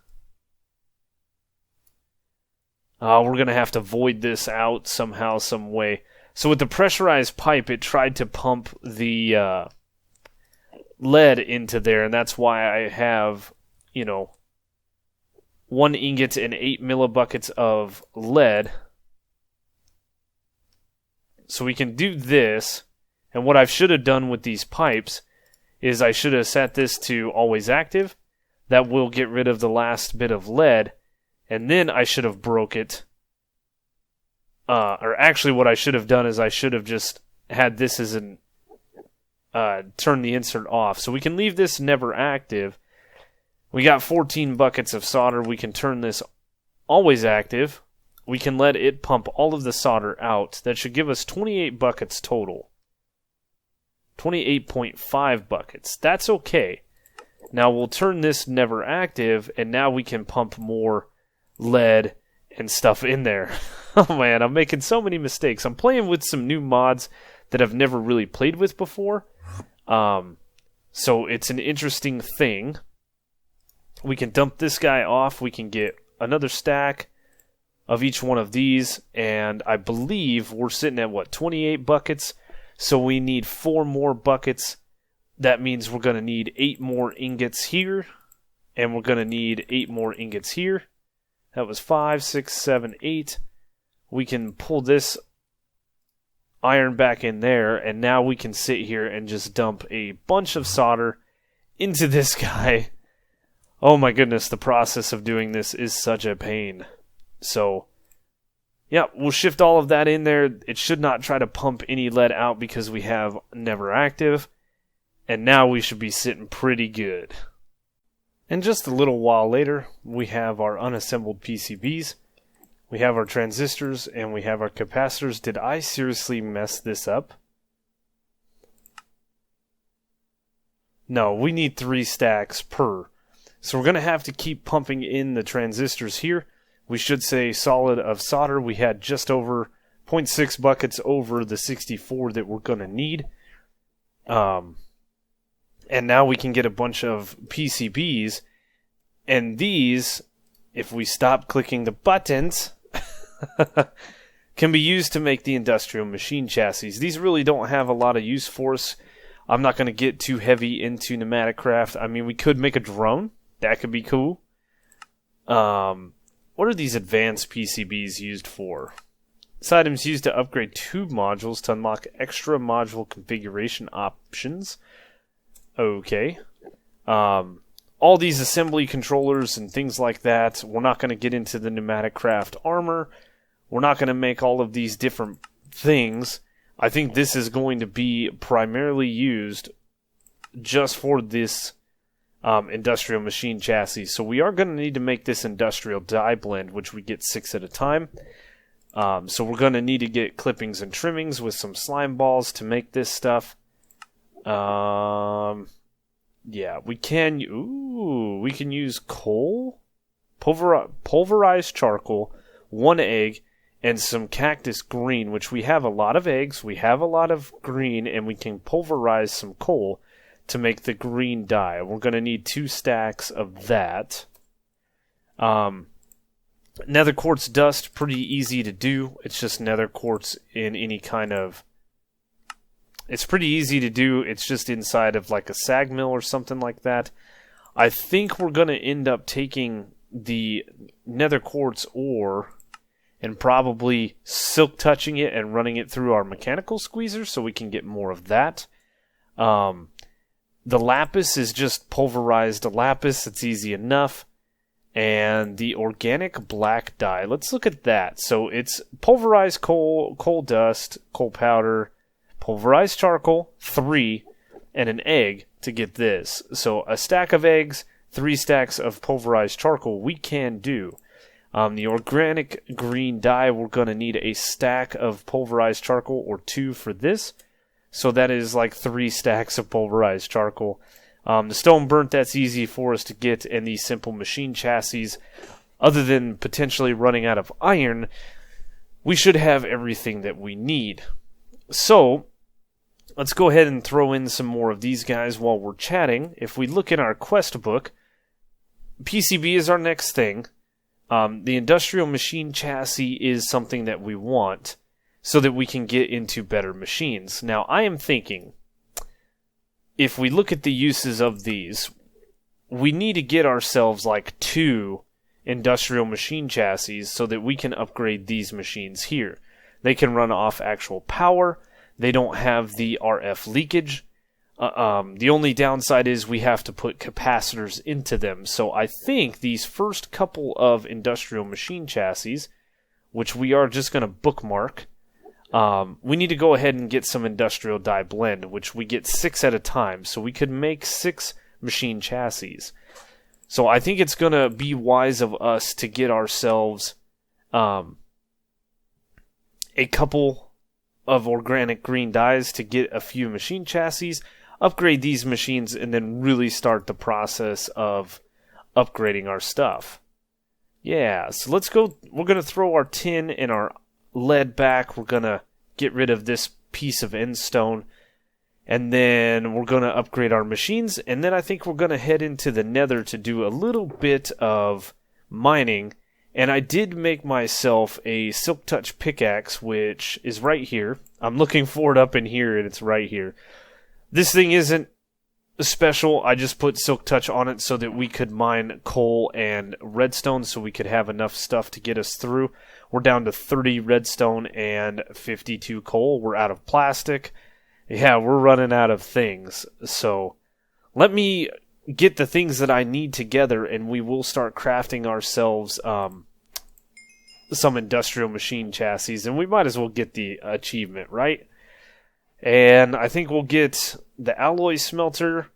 We're going to have to void this out somehow, some way. So with the pressurized pipe, it tried to pump the lead into there, and that's why I have, 1 ingot and 8 millibuckets of lead. So we can do this, and what I should have done with these pipes is I should have set this to always active. That will get rid of the last bit of lead, and then I should have broke it. Or actually what I should have done is I should have just had this as an turn the insert off. So we can leave this never active. We got 14 buckets of solder. We can turn this always active. We can let it pump all of the solder out. That should give us 28 buckets total. 28.5 buckets. That's okay. Now we'll turn this never active, and now we can pump more lead and stuff in there. Oh man, I'm making so many mistakes. I'm playing with some new mods that I've never really played with before. So it's an interesting thing. We can dump this guy off. We can get another stack of each one of these. And I believe we're sitting at, 28 buckets? So we need 4 more buckets. That means we're going to need 8 more ingots here. And we're going to need 8 more ingots here. That was 5, 6, 7, 8. We can pull this iron back in there, and now we can sit here and just dump a bunch of solder into this guy. Oh my goodness, the process of doing this is such a pain. So, yeah, we'll shift all of that in there. It should not try to pump any lead out because we have never active. And now we should be sitting pretty good. And just a little while later, we have our unassembled PCBs, we have our transistors, and we have our capacitors. Did I seriously mess this up? No, we need 3 stacks per. So we're going to have to keep pumping in the transistors here. We should say solid of solder. We had just over 0.6 buckets over the 64 that we're going to need. And now we can get a bunch of PCBs. And these, if we stop clicking the buttons, can be used to make the industrial machine chassis. These really don't have a lot of use for us. I'm not going to get too heavy into pneumatic craft. I mean, we could make a drone. That could be cool. What are these advanced PCBs used for? This item's used to upgrade tube modules to unlock extra module configuration options. Okay. All these assembly controllers and things like that. We're not going to get into the pneumatic craft armor. We're not going to make all of these different things. I think this is going to be primarily used just for this industrial machine chassis. So we are going to need to make this industrial die blend, which we get 6 at a time. So we're going to need to get clippings and trimmings with some slime balls to make this stuff. Yeah, we can use coal, pulverized charcoal, 1 egg, and some cactus green, which we have a lot of eggs, we have a lot of green, and we can pulverize some coal to make the green dye. We're going to need 2 stacks of that. Nether quartz dust, pretty easy to do. It's just nether quartz in any kind of... It's pretty easy to do. It's just inside of like a sag mill or something like that. I think we're going to end up taking the nether quartz ore and probably silk touching it and running it through our mechanical squeezer so we can get more of that. The lapis is just pulverized lapis. It's easy enough. And the organic black dye, let's look at that. So it's pulverized coal, coal dust, coal powder, pulverized charcoal, 3, and an egg to get this. So a stack of eggs, 3 stacks of pulverized charcoal we can do. The organic green dye, we're going to need a stack of pulverized charcoal or 2 for this. So that is like 3 stacks of pulverized charcoal. The stone burnt, that's easy for us to get, and these simple machine chassis, other than potentially running out of iron, we should have everything that we need. So, let's go ahead and throw in some more of these guys while we're chatting. If we look in our quest book, PCB is our next thing. The industrial machine chassis is something that we want so that we can get into better machines. Now, I am thinking, if we look at the uses of these, we need to get ourselves like 2 industrial machine chassis so that we can upgrade these machines here. They can run off actual power. They don't have the RF leakage. The only downside is we have to put capacitors into them. So I think these first couple of industrial machine chassis, which we are just going to bookmark, we need to go ahead and get some industrial die blend, which we get 6 at a time. So we could make 6 machine chassis. So I think it's going to be wise of us to get ourselves a couple of organic green dyes to get a few machine chassis, upgrade these machines, and then really start the process of upgrading our stuff. Yeah, so let's go. We're going to throw our tin and our lead back. We're going to get rid of this piece of end stone. And then we're going to upgrade our machines. And then I think we're going to head into the nether to do a little bit of mining. And I did make myself a silk touch pickaxe, which is right here. I'm looking for it up in here, and it's right here. This thing isn't special. I just put silk touch on it so that we could mine coal and redstone so we could have enough stuff to get us through. We're down to 30 redstone and 52 coal. We're out of plastic. Yeah, we're running out of things. So let me get the things that I need together, and we will start crafting ourselves some industrial machine chassis, and we might as well get the achievement, right? And I think we'll get the alloy smelter.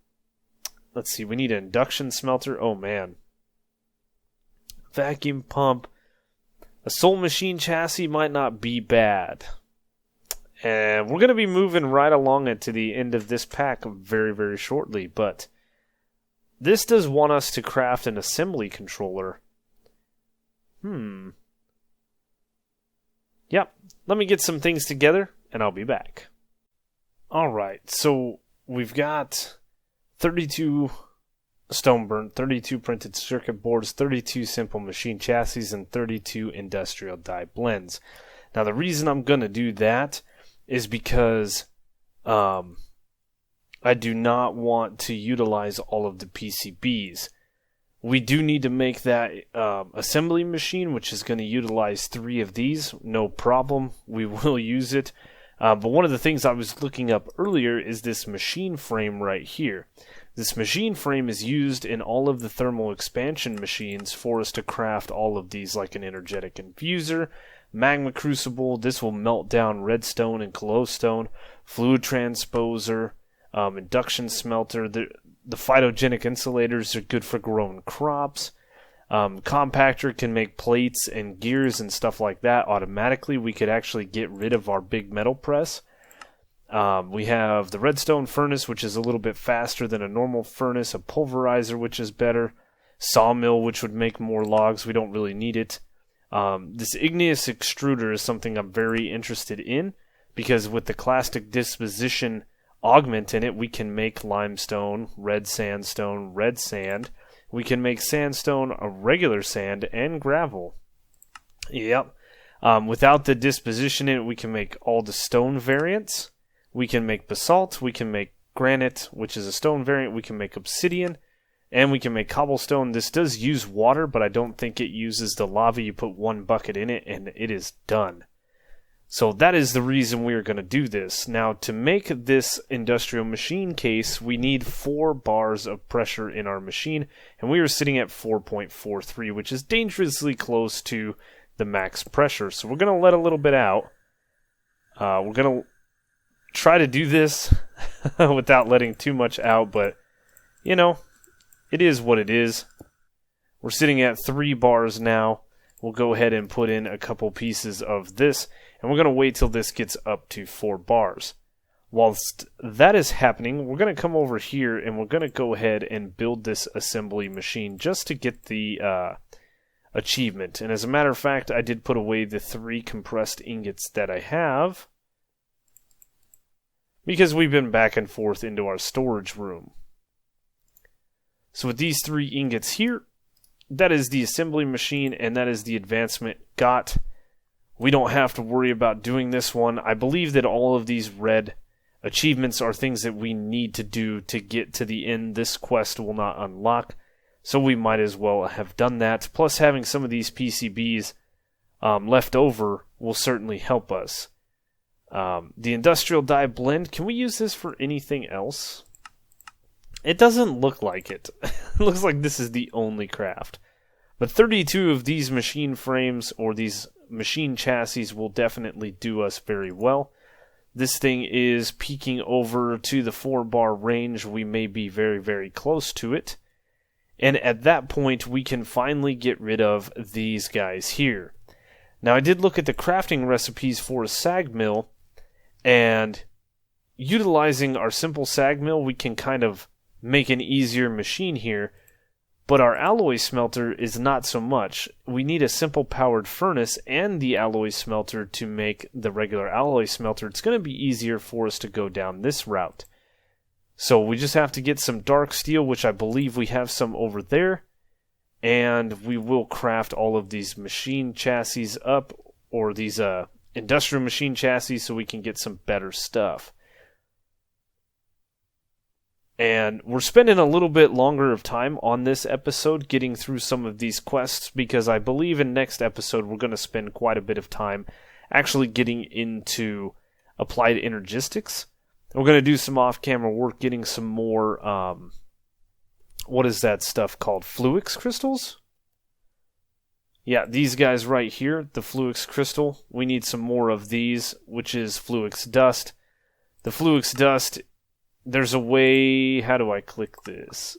let's see, we need an induction smelter. Oh, man. Vacuum pump. A soul machine chassis might not be bad. And we're going to be moving right along it to the end of this pack very, very shortly. But this does want us to craft an assembly controller. Yep. Let me get some things together, and I'll be back. Alright, so we've got 32 stone burnt, 32 printed circuit boards, 32 simple machine chassis, and 32 industrial die blends. Now the reason I'm going to do that is because I do not want to utilize all of the PCBs. We do need to make that assembly machine, which is going to utilize 3 of these. No problem. We will use it. But one of the things I was looking up earlier is this machine frame right here. This machine frame is used in all of the thermal expansion machines for us to craft all of these, like an energetic infuser, magma crucible. This will melt down redstone and glowstone, fluid transposer, induction smelter. The phytogenic insulators are good for growing crops. Compactor can make plates and gears and stuff like that automatically. We could actually get rid of our big metal press. We have the redstone furnace, which is a little bit faster than a normal furnace. A pulverizer, which is better. Sawmill, which would make more logs. We don't really need it. This igneous extruder is something I'm very interested in, because with the clastic disposition augment in it, we can make limestone, red sandstone, red sand. We can make sandstone, a regular sand, and gravel. Yep. Without the disposition in it, we can make all the stone variants. We can make basalt. We can make granite, which is a stone variant. We can make obsidian. And we can make cobblestone. This does use water, but I don't think it uses the lava. You put 1 bucket in it, and it is done. So that is the reason we are going to do this. Now, to make this industrial machine case, we need 4 bars of pressure in our machine, and we are sitting at 4.43, which is dangerously close to the max pressure. So we're going to let a little bit out. We're going to try to do this without letting too much out, but, you know, it is what it is. We're sitting at 3 bars now. We'll go ahead and put in a couple pieces of this, and we're going to wait till this gets up to 4 bars. Whilst that is happening, we're going to come over here and we're going to go ahead and build this assembly machine just to get the achievement. And as a matter of fact, I did put away the 3 compressed ingots that I have, because we've been back and forth into our storage room. So with these 3 ingots here, that is the assembly machine, and that is the advancement got. We don't have to worry about doing this one. I believe that all of these red achievements are things that we need to do to get to the end. This quest will not unlock, so we might as well have done that. Plus, having some of these PCBs left over will certainly help us. The industrial die blend, can we use this for anything else? It doesn't look like it. It looks like this is the only craft. But 32 of these machine frames, or these machine chassis, will definitely do us very well. This thing is peaking over to the 4-bar range. We may be very, very close to it. And at that point, we can finally get rid of these guys here. Now, I did look at the crafting recipes for a sag mill, and utilizing our simple sag mill, we can kind of make an easier machine here, but our alloy smelter is not so much. We need a simple powered furnace and the alloy smelter to make the regular alloy smelter. It's going to be easier for us to go down this route. So we just have to get some dark steel, which I believe we have some over there, and we will craft all of these machine chassis up, or these industrial machine chassis, so we can get some better stuff. And we're spending a little bit longer of time on this episode getting through some of these quests, because I believe in next episode we're going to spend quite a bit of time actually getting into applied energistics. We're going to do some off-camera work getting some more, what is that stuff called? Fluix crystals? Yeah, these guys right here, the Fluix crystal. We need some more of these, which is Fluix dust. The Fluix dust, there's a way, how do I click this?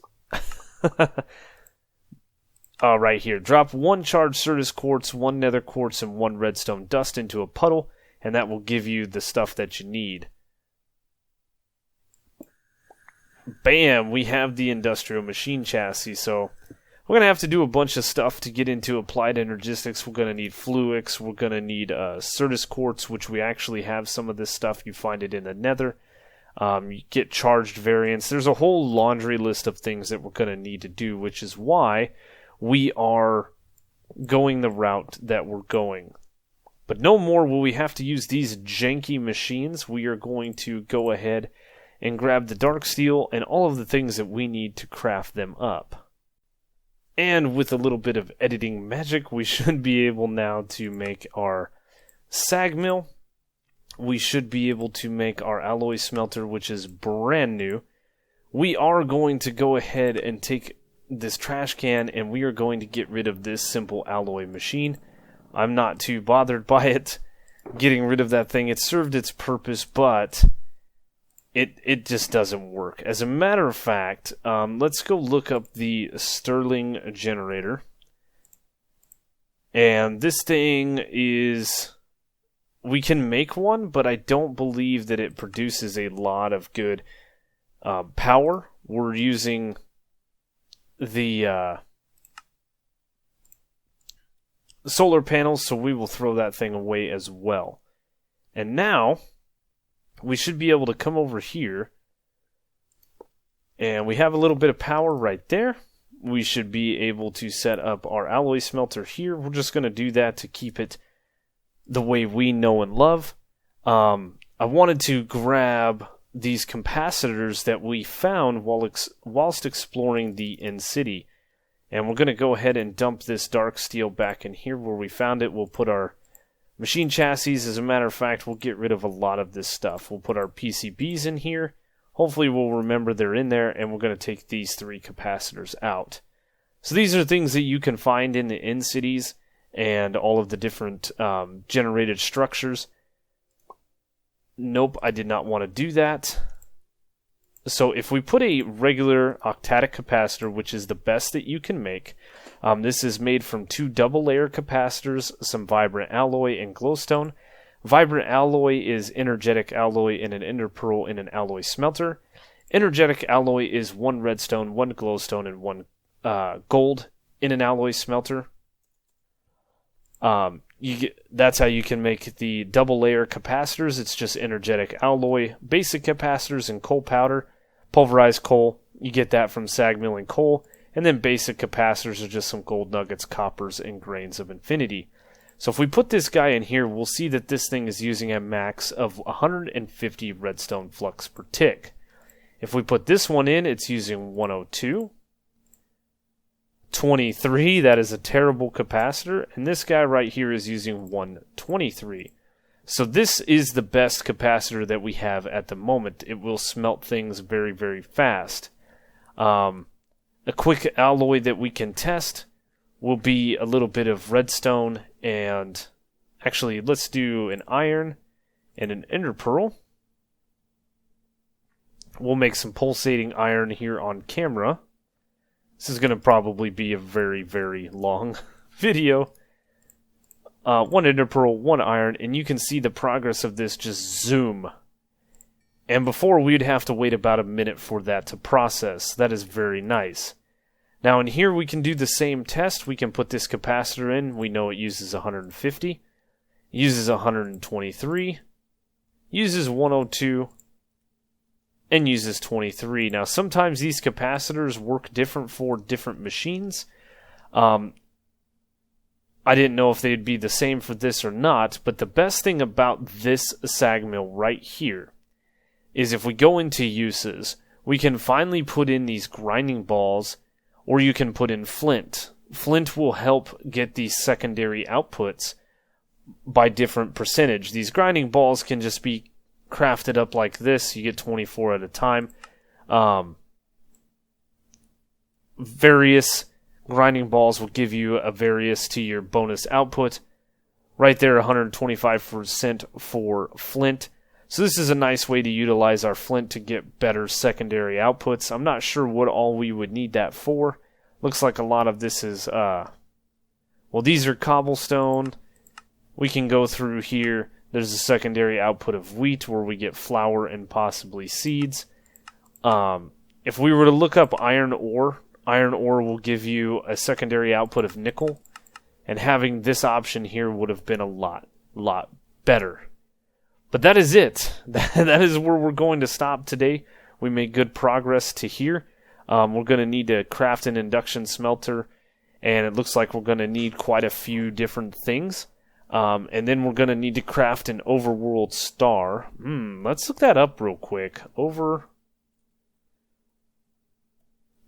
Right here. Drop 1 charged Certus quartz, 1 nether quartz, and 1 redstone dust into a puddle, and that will give you the stuff that you need. Bam! We have the industrial machine chassis, so we're going to have to do a bunch of stuff to get into applied energistics. We're going to need fluix, we're going to need Certus quartz, which we actually have some of this stuff. You find it in the nether. You get charged variants. There's a whole laundry list of things that we're going to need to do, which is why we are going the route that we're going. But no more will we have to use these janky machines. We are going to go ahead and grab the dark steel and all of the things that we need to craft them up. And with a little bit of editing magic, we should be able now to make our sag mill. We should be able to make our alloy smelter, which is brand new. We are going to go ahead and take this trash can, and we are going to get rid of this simple alloy machine. I'm not too bothered by it, getting rid of that thing. It served its purpose, but it just doesn't work. As a matter of fact, let's go look up the Stirling generator. And this thing is... we can make one, but I don't believe that it produces a lot of good power. We're using the solar panels, so we will throw that thing away as well. And now we should be able to come over here, and we have a little bit of power right there. We should be able to set up our alloy smelter here. We're just going to do that to keep it the way we know and love. I wanted to grab these capacitors that we found whilst exploring the end city. And we're going to go ahead and dump this dark steel back in here where we found it. We'll put our machine chassis. As a matter of fact, we'll get rid of a lot of this stuff. We'll put our PCBs in here. Hopefully we'll remember they're in there, and we're going to take these 3 capacitors out. So these are things that you can find in the end cities and all of the different generated structures. Nope, I did not want to do that. So if we put a regular octadic capacitor, which is the best that you can make, this is made from 2 double-layer capacitors, some vibrant alloy, and glowstone. Vibrant alloy is energetic alloy in an ender pearl in an alloy smelter. Energetic alloy is 1 redstone, 1 glowstone, and 1 gold in an alloy smelter. That's how you can make the double layer capacitors. It's just energetic alloy, basic capacitors, and coal powder, pulverized coal. You get that from sag milling coal. And then basic capacitors are just some gold nuggets, coppers, and grains of infinity. So if we put this guy in here, we'll see that this thing is using a max of 150 redstone flux per tick. If we put this one in, it's using 102. 23, that is a terrible capacitor, and this guy right here is using 123. So this is the best capacitor that we have at the moment. It will smelt things very, very fast. A quick alloy that we can test will be a little bit of redstone, and actually let's do an iron and an ender pearl. We'll make some pulsating iron here on camera. This is going to probably be a very, very long video. 1 ender pearl, 1 iron, and you can see the progress of this just zoom. And before, we'd have to wait about a minute for that to process. That is very nice. Now in here we can do the same test. We can put this capacitor in. We know it uses 150. Uses 123. Uses 102. And uses 23. Now, sometimes these capacitors work different for different machines. I didn't know if they'd be the same for this or not, but the best thing about this sag mill right here is if we go into uses, we can finally put in these grinding balls, or you can put in flint. Flint will help get these secondary outputs by different percentage. These grinding balls can just be crafted up like this. You get 24 at a time. Various grinding balls will give you a various to your bonus output. Right there, 125% for flint. So this is a nice way to utilize our flint to get better secondary outputs. I'm not sure what all we would need that for. Looks like a lot of this is, well, these are cobblestone. We can go through here. There's a secondary output of wheat where we get flour and possibly seeds. If we were to look up iron ore will give you a secondary output of nickel. And having this option here would have been a lot better. But that is it. That is where we're going to stop today. We made good progress to here. We're going to need to craft an induction smelter. And it looks like we're going to need quite a few different things. And then we're going to need to craft an overworld star. Let's look that up real quick.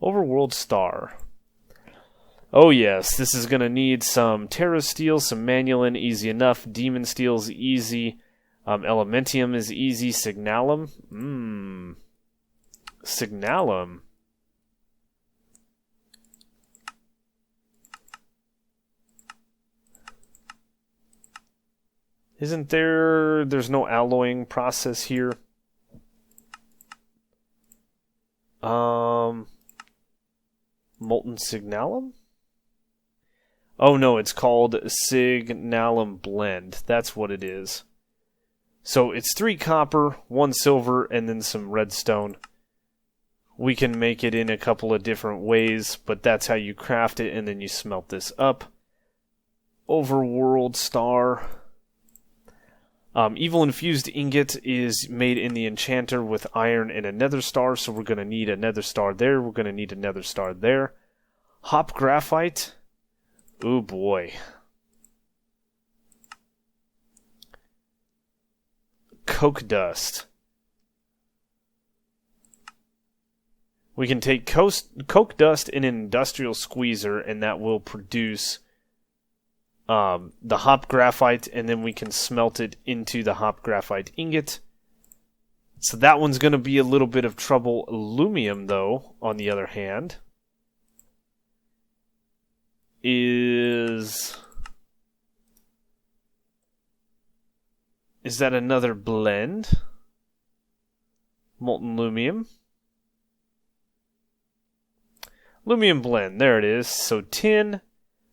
Overworld star. Oh yes, this is going to need some Terra Steel, some Manulin, easy enough. Demon Steel's easy. Elementium is easy. Signalum. Signalum. Isn't there's no alloying process here. Molten Signalum? Oh no, it's called Signalum Blend. That's what it is. So it's 3 copper, 1 silver, and then some redstone. We can make it in a couple of different ways, but that's how you craft it, and then you smelt this up. Overworld Star. Evil Infused Ingot is made in the Enchanter with iron and a nether star, so we're going to need a nether star there. We're going to need a nether star there. Hop Graphite. Oh boy. Coke Dust. We can take coke dust in an industrial squeezer, and that will produce the hop graphite, and then we can smelt it into the hop graphite ingot. So that one's going to be a little bit of trouble. Aluminum, though, on the other hand, is that another blend? Molten Lumium. Lumium blend, there it is. So tin,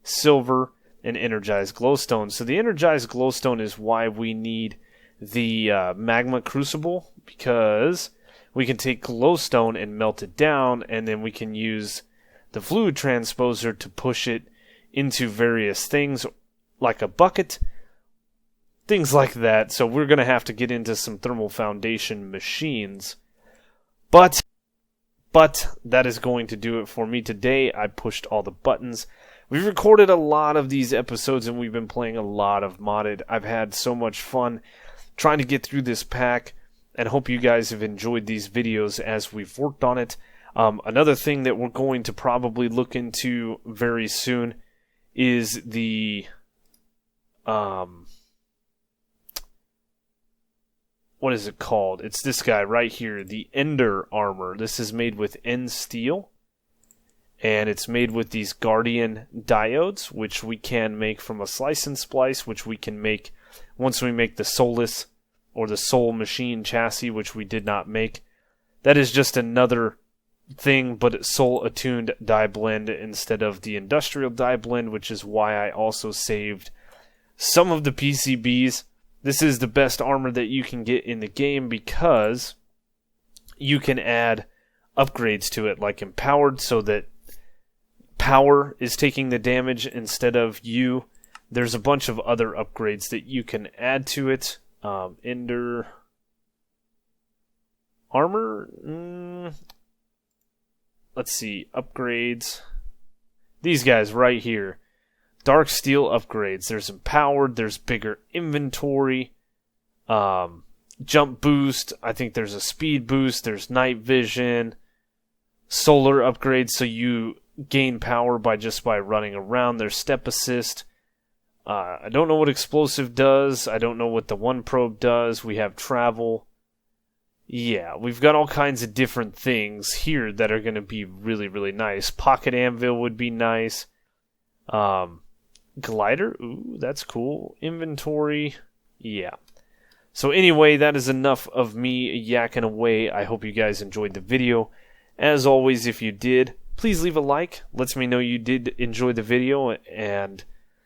silver, and energized glowstone. So the energized glowstone is why we need the magma crucible, because we can take glowstone and melt it down, and then we can use the fluid transposer to push it into various things, like a bucket, things like that. So we're going to have to get into some thermal foundation machines. But that is going to do it for me today. I pushed all the buttons. We've recorded a lot of these episodes, and we've been playing a lot of modded. I've had so much fun trying to get through this pack, and hope you guys have enjoyed these videos as we've worked on it. Another thing that we're going to probably look into very soon is the what is it called? It's this guy right here, the Ender Armor. This is made with End Steel, and it's made with these Guardian diodes, which we can make from a slice and splice, which we can make once we make the Soulless or the Soul Machine chassis, which we did not make. That is just another thing, but Soul Attuned die blend instead of the Industrial die blend, which is why I also saved some of the PCBs. This is the best armor that you can get in the game because you can add upgrades to it, like Empowered, so that power is taking the damage instead of you. There's a bunch of other upgrades that you can add to it. Ender Armor? Let's see. Upgrades. These guys right here. Dark Steel upgrades. There's Empowered. There's bigger inventory. Jump boost. I think there's a speed boost. There's night vision. Solar upgrades, so you gain power by running around. There's step assist. I don't know what explosive does. I don't know what the one probe does. We have travel. Yeah, we've got all kinds of different things here that are going to be really, really nice. Pocket anvil would be nice. Glider, ooh, that's cool. Inventory, yeah. So anyway, that is enough of me yakking away. I hope you guys enjoyed the video. As always, if you did, please leave a like. Lets me know you did enjoy the video and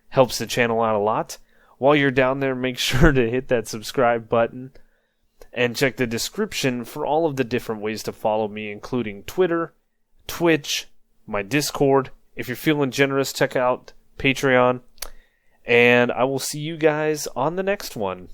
helps the channel out a lot. While you're down there, make sure to hit that subscribe button and check the description for all of the different ways to follow me, including Twitter, Twitch, my Discord. If you're feeling generous, check out Patreon. And I will see you guys on the next one.